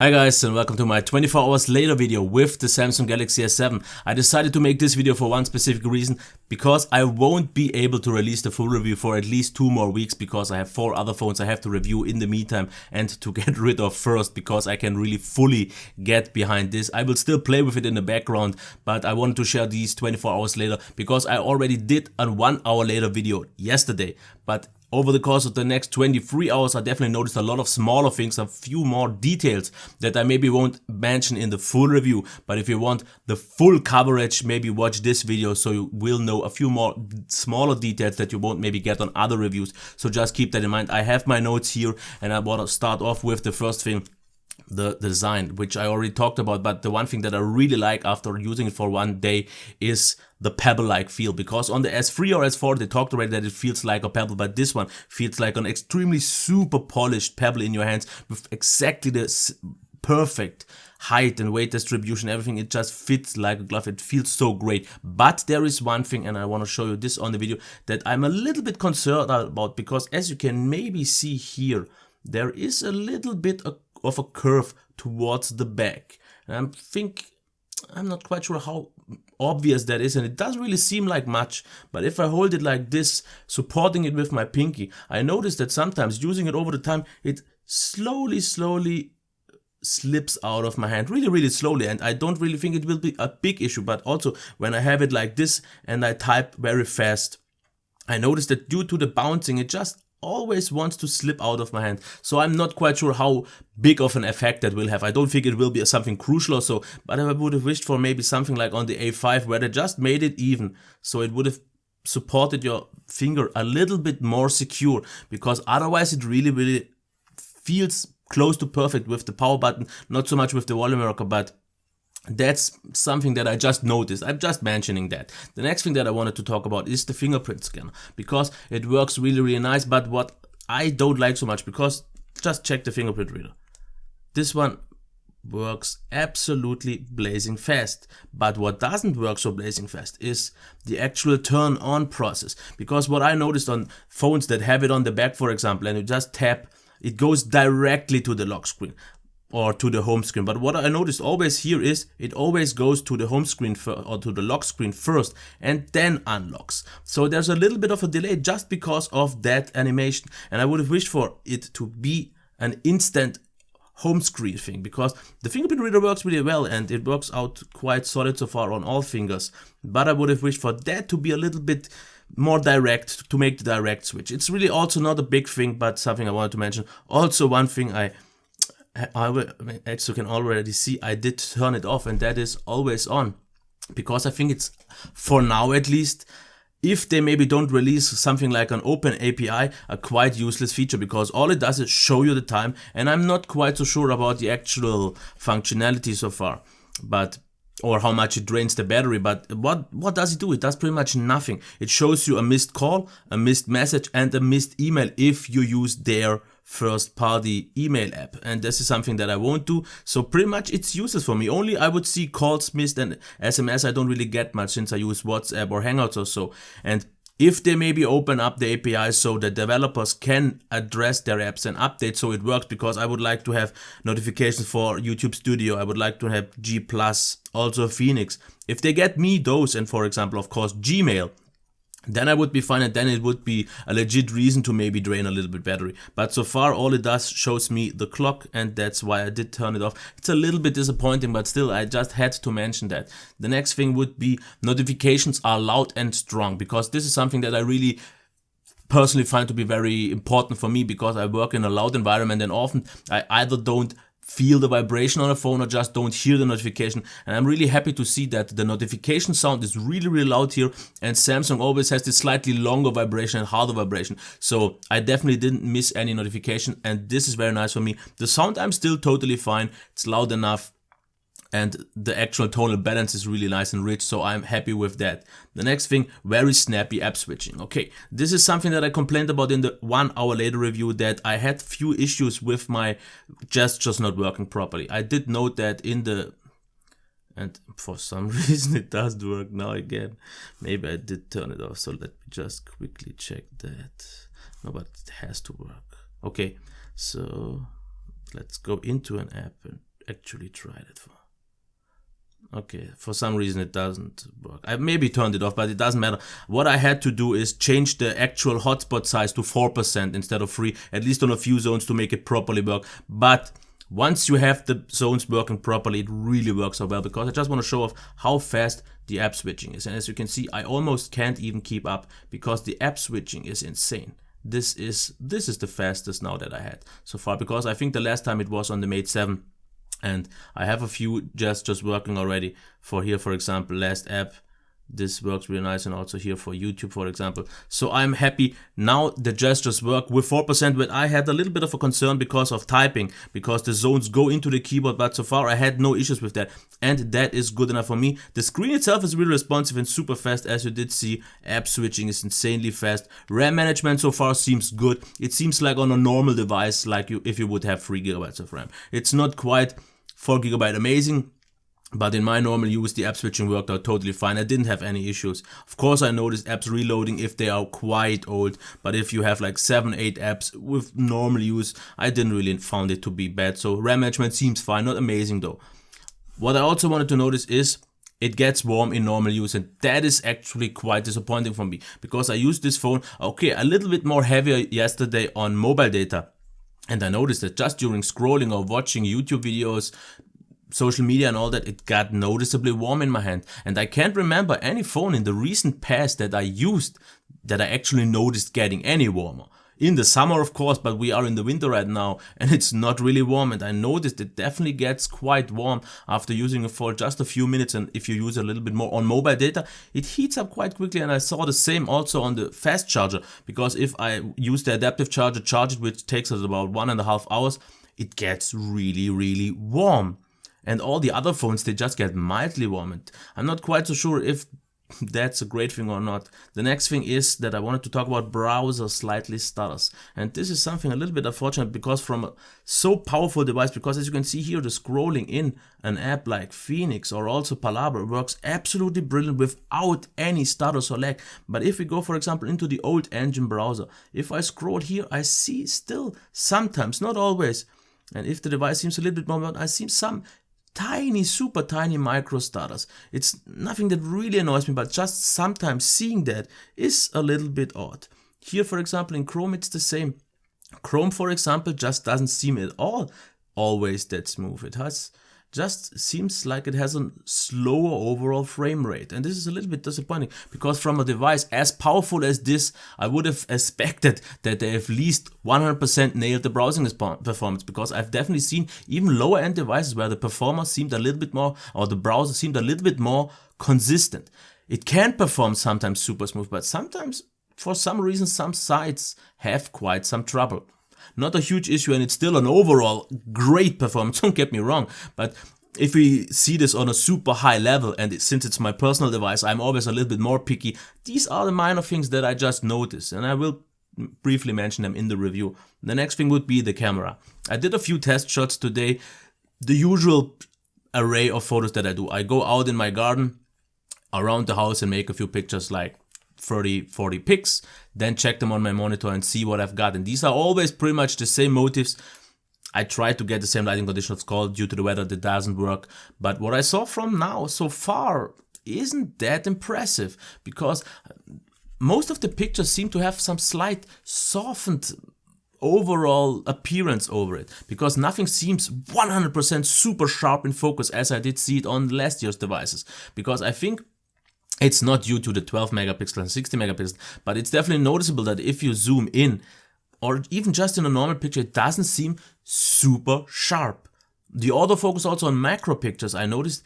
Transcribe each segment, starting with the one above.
Hi guys, and welcome to my 24 hours later video with the Samsung Galaxy S7. I decided to make this video for one specific reason, because I won't be able to release the full review for at least 2 more weeks, because I have 4 other phones I have to review in the meantime and to get rid of first, because I can really fully get behind this. I will still play with it in the background, but I wanted to share these 24 hours later because I already did a 1 hour later video yesterday. But over the course of the next 23 hours, I definitely noticed a lot of smaller things, a few more details that I maybe won't mention in the full review. But if you want the full coverage, maybe watch this video so you will know a few more smaller details that you won't maybe get on other reviews. So just keep that in mind. I have my notes here, and I want to start off with the first thing. The design, which I already talked about, but the one thing that I really like after using it for one day is the pebble-like feel, because on the S3 or S4 they talked already that it feels like a pebble, but this one feels like an extremely super polished pebble in your hands with exactly the perfect height and weight distribution, everything. It just fits like a glove. It feels so great. But there is one thing, and I want to show you this on the video, that I'm a little bit concerned about, because as you can maybe see here, there is a little bit of a curve towards the back, and I'm not quite sure how obvious that is, and it doesn't really seem like much. But if I hold it like this, supporting it with my pinky, I notice that sometimes using it over the time, it slowly slips out of my hand, really slowly, and I don't really think it will be a big issue. But also when I have it like this and I type very fast, I notice that due to the bouncing, it just always wants to slip out of my hand. So I'm not quite sure how big of an effect that will have. I don't think it will be something crucial or so, but I would have wished for maybe something like on the A5 where they just made it even, so it would have supported your finger a little bit more secure, because otherwise it really feels close to perfect with the power button, not so much with the volume rocker. But that's something that I just noticed. I'm just mentioning that. The next thing that I wanted to talk about is the fingerprint scanner, because it works really nice. But what I don't like so much, because just check the fingerprint reader. This one works absolutely blazing fast. But what doesn't work so blazing fast is the actual turn on process, because what I noticed on phones that have it on the back, for example, and you just tap, it goes directly to the lock screen or to the home screen. But what I noticed always here is it always goes to the home screen or to the lock screen first and then unlocks. So there's a little bit of a delay just because of that animation, and I would have wished for it to be an instant home screen thing, because the fingerprint reader works really well and it works out quite solid so far on all fingers. But I would have wished for that to be a little bit more direct, to make the direct switch. It's really also not a big thing, but something I wanted to mention. Also, one thing as you can already see, I did turn it off, and that is always on, because I think it's, for now at least, if they maybe don't release something like an open API, a quite useless feature, because all it does is show you the time, and I'm not quite so sure about the actual functionality so far, or how much it drains the battery. But what does it do? It does pretty much nothing. It shows you a missed call, a missed message, and a missed email if you use their first party email app, and this is something that I won't do. So pretty much it's useless for me. Only I would see calls missed, and SMS I don't really get much since I use WhatsApp or Hangouts or so. And if they maybe open up the API so that developers can address their apps and update so it works, because I would like to have notifications for YouTube Studio, I would like to have G+, also Phoenix. If they get me those, and for example of course Gmail, then I would be fine, and then it would be a legit reason to maybe drain a little bit battery. But so far all it does shows me the clock, and that's why I did turn it off. It's a little bit disappointing, but still I just had to mention that. The next thing would be notifications are loud and strong, because this is something that I really personally find to be very important for me, because I work in a loud environment, and often I either don't feel the vibration on a phone or just don't hear the notification. And I'm really happy to see that the notification sound is really loud here, and Samsung always has this slightly longer vibration and harder vibration. So I definitely didn't miss any notification, and this is very nice for me. The sound, I'm still totally fine. It's loud enough, and the actual tonal balance is really nice and rich, so I'm happy with that. The next thing, very snappy app switching. Okay, this is something that I complained about in the 1 hour later review, that I had few issues with my gestures not working properly. I did note that and for some reason it doesn't work now again. Maybe I did turn it off, so let me just quickly check that. No, but it has to work. Okay, so let's go into an app and actually tried it for? Okay, for some reason it doesn't work. I maybe turned it off, but it doesn't matter. What I had to do is change the actual hotspot size to 4% instead of 3, at least on a few zones, to make it properly work. But once you have the zones working properly, it really works so well, because I just want to show off how fast the app switching is. And as you can see, I almost can't even keep up because the app switching is insane. This is the fastest now that I had so far, because I think the last time it was on the Mate 7. And I have a few gestures working already for here, for example, last app. This works really nice, and also here for YouTube, for example. So I'm happy now the gestures work with 4%, but I had a little bit of a concern because of typing, because the zones go into the keyboard, but so far I had no issues with that, and that is good enough for me. The screen itself is really responsive and super fast, as you did see. App switching is insanely fast. RAM management so far seems good. It seems like on a normal device, like if you would have 3 GB of RAM. It's not quite 4 GB amazing, but in my normal use, the app switching worked out totally fine. I didn't have any issues. Of course, I noticed apps reloading if they are quite old, but if you have like 7-8 apps with normal use, I didn't really found it to be bad. So RAM management seems fine, not amazing though. What I also wanted to notice is it gets warm in normal use, and that is actually quite disappointing for me, because I used this phone, okay, a little bit more heavier yesterday on mobile data. And I noticed that just during scrolling or watching YouTube videos, social media and all that, it got noticeably warm in my hand. And I can't remember any phone in the recent past that I used that I actually noticed getting any warmer. In the summer, of course, but we are in the winter right now and it's not really warm, and I noticed it definitely gets quite warm after using it for just a few minutes, and if you use a little bit more on mobile data, it heats up quite quickly. And I saw the same also on the fast charger, because if I use the adaptive charger, charge it, which takes us about 1.5 hours, it gets really warm. And all the other phones, they just get mildly warm, and I'm not quite so sure if that's a great thing or not. The next thing is that I wanted to talk about browser slightly stutters, and this is something a little bit unfortunate, because from a so powerful device, because as you can see here, the scrolling in an app like Phoenix or also Palabra works absolutely brilliant without any stutters or lag. But if we go, for example, into the old engine browser, if I scroll here, I see still sometimes, not always, and if the device seems a little bit more, I see some tiny, super tiny micro stutters. It's nothing that really annoys me, but just sometimes seeing that is a little bit odd. Here, for example, in Chrome, it's the same. Chrome, for example, just doesn't seem at all always that smooth. It just seems like it has a slower overall frame rate, and this is a little bit disappointing, because from a device as powerful as this, I would have expected that they at least 100% nailed the browsing performance, because I've definitely seen even lower end devices where the performance seemed a little bit more, or the browser seemed a little bit more consistent. It can perform sometimes super smooth, but sometimes for some reason some sites have quite some trouble. Not a huge issue, and it's still an overall great performance, don't get me wrong, but if we see this on a super high level, and since it's my personal device, I'm always a little bit more picky. These are the minor things that I just noticed, and I will briefly mention them in the review. The next thing would be the camera. I did a few test shots today, the usual array of photos that I do. I go out in my garden, around the house, and make a few pictures, like 30-40 pics, then check them on my monitor and see what I've got. And these are always pretty much the same motifs. I try to get the same lighting conditions, called due to the weather that doesn't work. But what I saw from now so far isn't that impressive, because most of the pictures seem to have some slight softened overall appearance over it, because nothing seems 100% super sharp in focus as I did see it on last year's devices. Because I think it's not due to the 12 megapixel and 60 megapixel, but it's definitely noticeable that if you zoom in, or even just in a normal picture, it doesn't seem super sharp. The autofocus also on macro pictures, I noticed,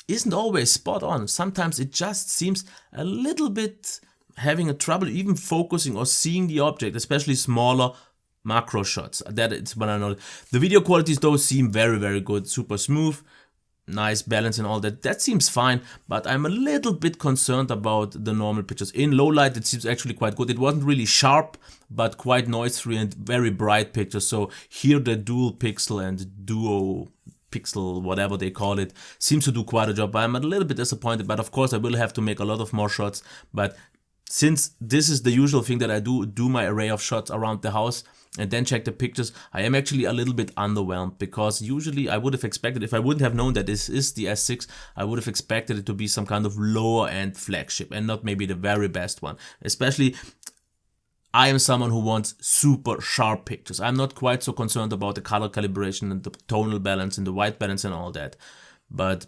isn't always spot on. Sometimes it just seems a little bit having a trouble even focusing or seeing the object, especially smaller macro shots. That is when I know. The video qualities though seem very good, super smooth, nice balance and all that. That seems fine, but I'm a little bit concerned about the normal pictures. In low light it seems actually quite good. It wasn't really sharp, but quite noise free and very bright pictures. So here the dual pixel and duo pixel, whatever they call it, seems to do quite a job. I'm a little bit disappointed, but of course I will have to make a lot of more shots. But since this is the usual thing that I do my array of shots around the house and then check the pictures, I am actually a little bit underwhelmed, because usually I would have expected, if I wouldn't have known that this is the S6, I would have expected it to be some kind of lower end flagship and not maybe the very best one. Especially, I am someone who wants super sharp pictures. I'm not quite so concerned about the color calibration and the tonal balance and the white balance and all that. But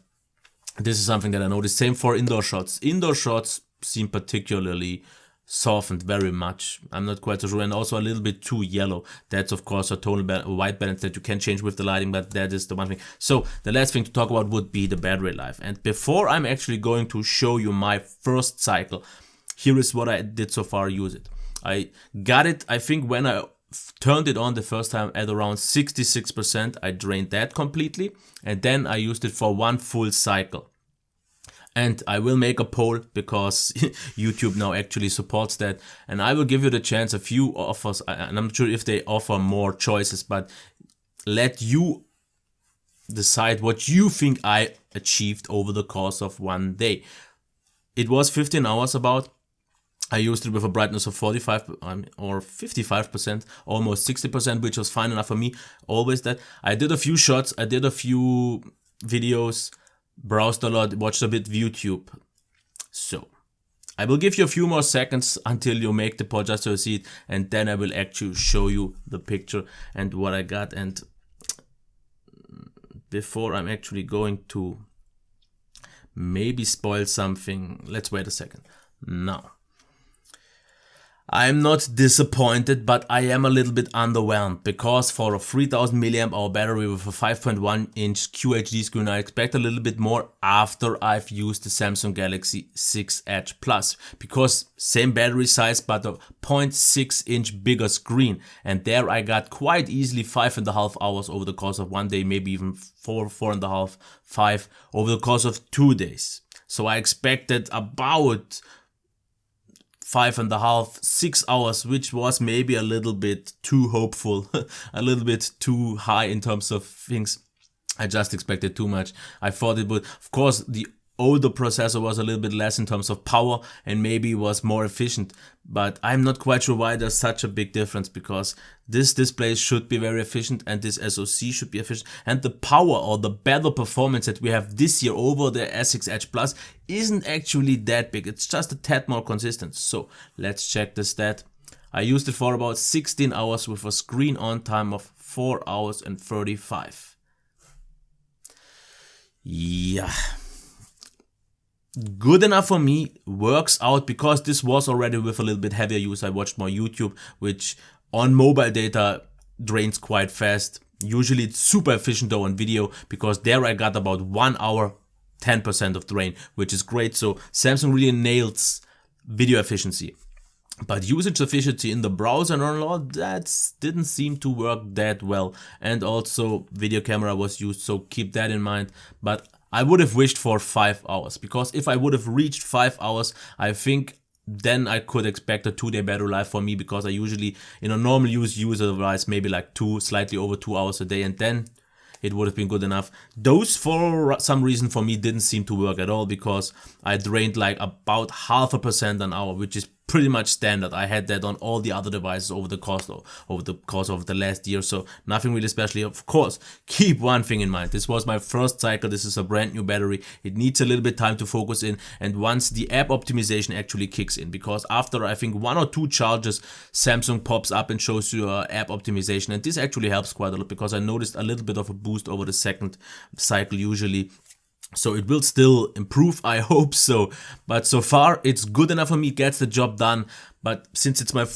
this is something that I noticed. Same for indoor shots. Indoor shots seem particularly softened very much. I'm not quite so sure, and also a little bit too yellow. That's of course a tonal white balance that you can change with the lighting, but that is the one thing. So the last thing to talk about would be the battery life. And before I'm actually going to show you my first cycle, here is what I did so far use it. I got it, I think when I turned it on the first time at around 66%, I drained that completely, and then I used it for one full cycle. And I will make a poll, because YouTube now actually supports that, and I will give you the chance, a few offers, and I'm not sure if they offer more choices, but let you decide what you think I achieved over the course of one day. It was 15 hours about. I used it with a brightness of 45 or 55%, almost 60%, which was fine enough for me. Always that. I did a few shots, I did a few videos, browsed a lot, watched a bit of YouTube. So I will give you a few more seconds until you make the pause just to see it, and then I will actually show you the picture and what I got. And before I'm actually going to maybe spoil something, let's wait a second. Now, I'm not disappointed, but I am a little bit underwhelmed, because for a 3000 mAh battery with a 5.1 inch QHD screen, I expect a little bit more after I've used the Samsung Galaxy 6 Edge Plus, because same battery size but a 0.6 inch bigger screen, and there I got quite easily 5.5 hours over the course of one day, maybe even 4.5, 5 over the course of 2 days. So I expected about 5.5, 6 hours, which was maybe a little bit too hopeful, a little bit too high in terms of things. I just expected too much. I thought it would, of course, the older processor was a little bit less in terms of power and maybe was more efficient, but I'm not quite sure why there's such a big difference, because this display should be very efficient and this SoC should be efficient, and the power or the better performance that we have this year over the S6 Edge Plus isn't actually that big. It's just a tad more consistent. So let's check the stat. I used it for about 16 hours with a screen on time of 4 hours and 35. Yeah. Good enough for me, works out, because this was already with a little bit heavier use. I watched more YouTube, which on mobile data drains quite fast. Usually it's super efficient though on video, because there I got about 1 hour, 10% of drain, which is great. So Samsung really nails video efficiency. But usage efficiency in the browser and all that didn't seem to work that well. And also video camera was used, so keep that in mind. But I would have wished for 5 hours, because if I would have reached 5 hours, I think then I could expect a 2-day battery life for me, because I usually in a normal use device maybe like slightly over 2 hours a day, and then it would have been good enough. Those for some reason for me didn't seem to work at all, because I drained like about 0.5% an hour, which is pretty much standard. I had that on all the other devices over the course of the last year, so nothing really special. Of course, keep one thing in mind. This was my first cycle. This is a brand new battery. It needs a little bit time to focus in, and once the app optimization actually kicks in, because after I think 1 or 2 charges, Samsung pops up and shows you app optimization, and this actually helps quite a lot, because I noticed a little bit of a boost over the second cycle usually. So it will still improve, I hope so, but so far it's good enough for me, gets the job done. But since it's my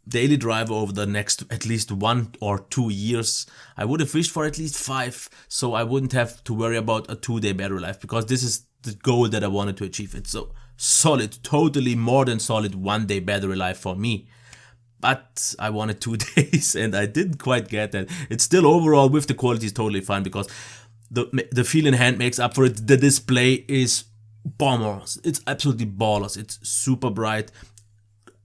daily driver over the next at least 1 or 2 years, I would have wished for at least 5, so I wouldn't have to worry about a 2-day battery life, because this is the goal that I wanted to achieve. It's so solid, totally more than solid 1-day battery life for me. But I wanted 2 days and I didn't quite get that. It's still overall with the quality is totally fine, because the feel in hand makes up for it. The display is bombers. It's absolutely ballers. It's super bright.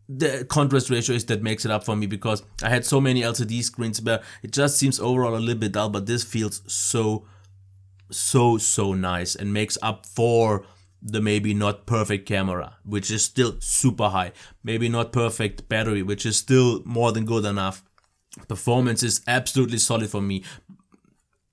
The contrast ratio is that makes it up for me, because I had so many LCD screens where it just seems overall a little bit dull, but this feels so nice and makes up for the maybe not perfect camera, which is still super high, maybe not perfect battery, which is still more than good enough. Performance is absolutely solid for me.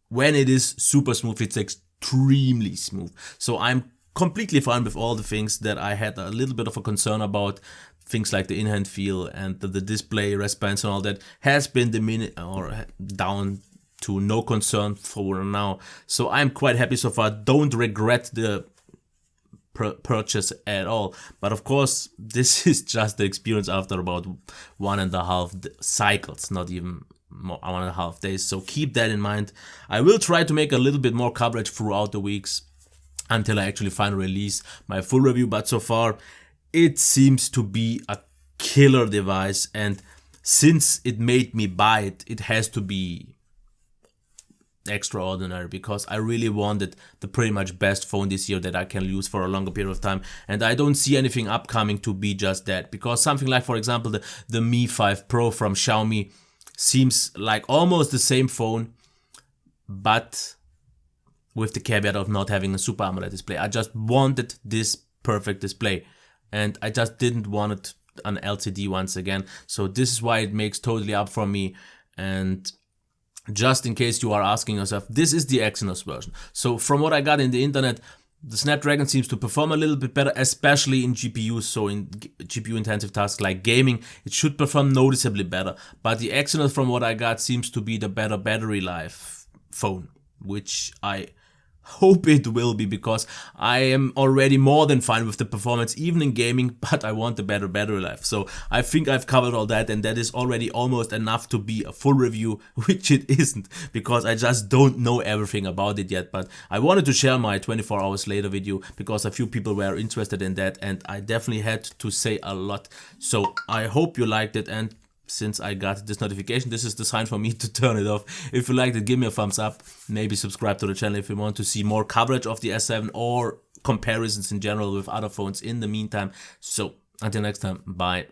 When it is super smooth, it's extremely smooth. So I'm completely fine with all the things that I had a little bit of a concern about. Things like the in-hand feel and the display response and all that has been diminished or down to no concern for now. So I'm quite happy so far. Don't regret the purchase at all. But of course, this is just the experience after about 1.5 cycles, not even more, 1.5 days. So keep that in mind. I will try to make a little bit more coverage throughout the weeks until I actually finally release my full review. But so far, it seems to be a killer device, and since it made me buy it, it has to be extraordinary, because I really wanted the pretty much best phone this year that I can use for a longer period of time, and I don't see anything upcoming to be just that, because something like, for example, the Mi 5 Pro from Xiaomi seems like almost the same phone, but with the caveat of not having a Super AMOLED display. I just wanted this perfect display, and I just didn't want it an LCD once again. So this is why it makes totally up for me. And just in case you are asking yourself, this is the Exynos version. So from what I got in the internet, the Snapdragon seems to perform a little bit better, especially in GPUs. So in GPU intensive tasks like gaming, it should perform noticeably better. But the Exynos, from what I got, seems to be the better battery life phone, which I hope it will be, because I am already more than fine with the performance even in gaming, but I want the better battery life. So I think I've covered all that, and that is already almost enough to be a full review, which it isn't, because I just don't know everything about it yet. But I wanted to share my 24 hours later video because a few people were interested in that, and I definitely had to say a lot. So I hope you liked it, and since I got this notification, this is the sign for me to turn it off. If you liked it, give me a thumbs up. Maybe subscribe to the channel if you want to see more coverage of the S7 or comparisons in general with other phones in the meantime. So until next time, bye.